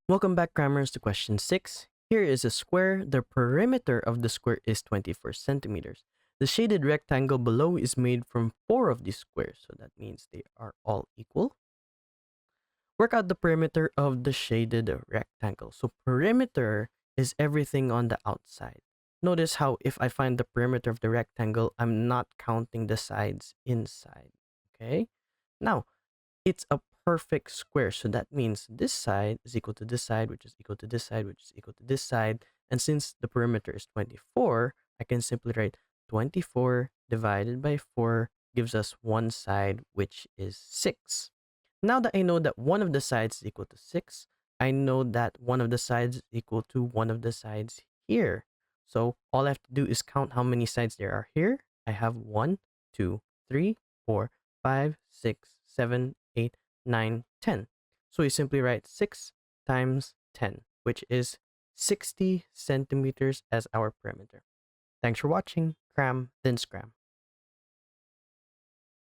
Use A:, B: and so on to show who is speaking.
A: Welcome back, Crammers, to question 6. Here is a square. The perimeter of the square is 24 centimeters. The shaded rectangle below is made from 4 of these squares, so that means they are all equal. Work out the perimeter of the shaded rectangle. So perimeter is everything on the outside. Notice how if I find the perimeter of the rectangle, I'm not counting the sides inside. Okay? Now, it's a perfect square. So that means this side is equal to this side, which is equal to this side, which is equal to this side. And since the perimeter is 24, I can simply write 24 divided by 4 gives us one side, which is 6. Now that I know that one of the sides is equal to 6, I know that one of the sides is equal to one of the sides here. So all I have to do is count how many sides there are here. I have 1, 2, 3, 4, 5, 6, 7, 8, 9, 10. So we simply write 6 times 10, which is 60 centimeters as our perimeter. Thanks for watching. Cram, then scram.